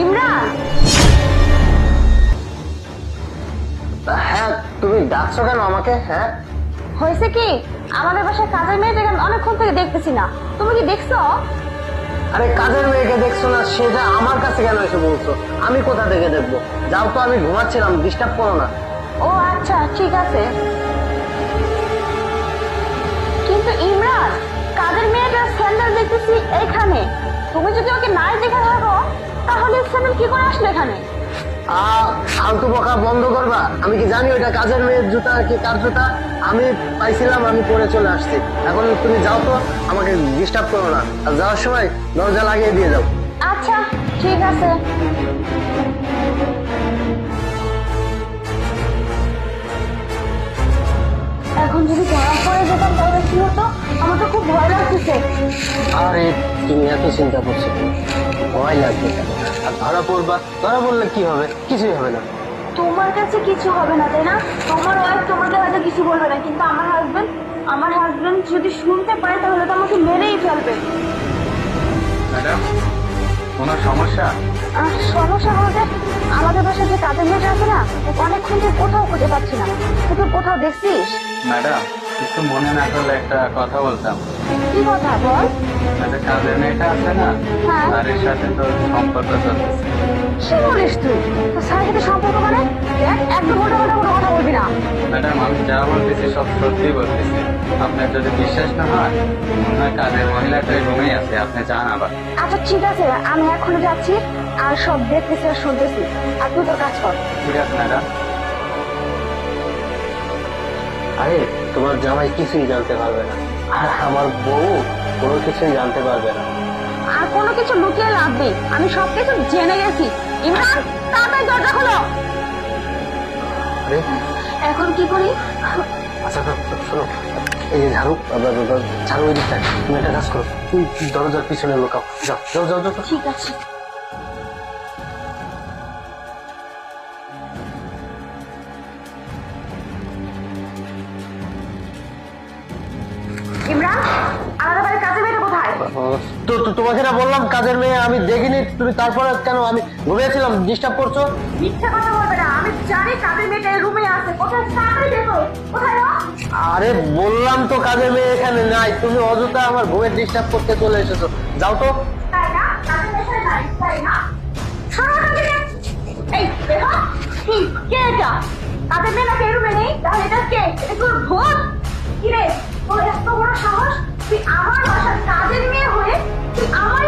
ইমরান, হ্যাঁ, তুমি ডাকছো কেন আমাকে? হ্যাঁ, হয়েছে কি, আমাদের বাসায় কাজের মেয়েটাকে আমি অনেকক্ষণ থেকে দেখতেছি না। তুমি কি দেখছো? আরে কাজের মেয়েকে দেখছো না, সেটা আমার কাছে কেন এসে বলছো? আমি কোথা থেকে দেখবো? যাও তো, আমি ঘুমাচ্ছিলাম, ডিস্টার্ব করো না। ও আচ্ছা, ঠিক আছে। কিন্তু ইমরান, কাজের মেয়েটার স্যান্ডেল দেখতেছি এইখানে। তুমি যদি ওকে নাই দেখে থাকো, তাহলে স্যান্ডেল কি করে আসলো এখানে? ফালতু বকা বন্ধ করবা। আমি কি জানি ওইটা কাজের মেয়ের জুতা কি কার জুতা? আমি পাইছিলাম, আমি পরে চলে আসছি। এখন তুমি যাও তো, আমাকে ডিস্টার্ব করো না। আর যাওয়ার সময় দরজা লাগিয়ে দিয়ে যাও। আচ্ছা, ঠিক আছে। এখন যদি ধরা পড়ে যেতাম তাহলে কি হতো? আমার তো খুব ভয় লাগতেছে। আরে তুমি এত চিন্তা করছো কেন? ভয় লাগবে কেন? আর ধরা পড়বা, ধরা পড়লে কি হবে? কিছুই হবে না। তোমার কাছে কিছু হবে না, তাই না? তোমার ওয়াইফ তোমাকে হয়তো কিছু বলবে না, কিন্তু আমার হাজবেন্ড যদি শুনতে পারে তাহলে তো আমাকে মেরেই ফেলবে। ম্যাডাম, কোনো সমস্যা? সমস্যা বলতে, আমাদের বাসায় যে কাজের মেয়েটা আছে না, ওকে অনেকক্ষণ থেকে কোথাও খুঁজে পাচ্ছি না। তুই কোথাও দেখছিস? ম্যাডাম, একটু মনে না করলে একটা কথা বলতাম। কি কথা বল? একটা কাজের মেয়েটা আছে না, হ্যাঁ। তার সাথে তো সম্পর্ক চলতেছে। কি বলিস তুই? তোর স্যারের সাথে সম্পর্ক মানে? দেখ, একদম ওটা কোনো কথা বলবি না। ম্যাডাম, আমি যা বলতেছি সব সত্যি বলতেছি। আপনার যদি বিশ্বাস না হয়, মনে হয় কাজের মহিলাটা রুমেই আছে, আপনি যান আবার। আচ্ছা ঠিক আছে, আমি এখনই যাচ্ছি, আর সব দেখতেছি আর শুনতেছি, আর তুই তোর কাজ কর। ঠিক আছে ম্যাডাম। আরে তোমার জামাই কিছুই জানতে পারবে না, আর আমার বউ কোনো কিছুই জানতে পারবে না। আর কোনো কিছু লুকিয়ে লাভ নেই, আমি সবকিছু জেনে গেছি। ইমরান, তাড়াতাড়ি দরজা খোলো। আরে এখন কি করি? আচ্ছা শোনো, এই যে ঝাড়ু, ঝাড়ু ওই দিকটা, তুমি একটা কাজ করো, তুই দরজার পিছনে লুকাও। যাও যাও যাও যাও। ঠিক আছে। ইমরান, আলাদা বাড়ির কাজের মেয়েটা কোথায়? তোমাকে না বললাম কাজের মেয়ে আমি দেখিনি, তুমি তারপরে কেন? আমি ঘুমিয়েছিলাম, ডিস্টার্ব করছো। মিথ্যা কথা বলবে না, আমি জানি কাজের মেয়েটা এই রুমে আছে। কোথায়? তাড়াতাড়ি দেখো, কোথায় ও? আরে বললাম তো কাজের মেয়ে এখানে নাই, তুমি অযথা আমার ঘুমের ডিস্টার্ব করতে চলে এসেছো। যাও তো। তাই না? কাজের মেয়েটা নাই, তাই না? সরো এখান থেকে। এই দেখো, কে এটা? কাজের মেয়ে নাকি এই রুমে নেই? তাহলে এটা কে? এটা তোর ভূত? কি রে, তোর এত বড় সাহস, তুই আমার বাসার কাজের মেয়ে হয়ে তুই আমার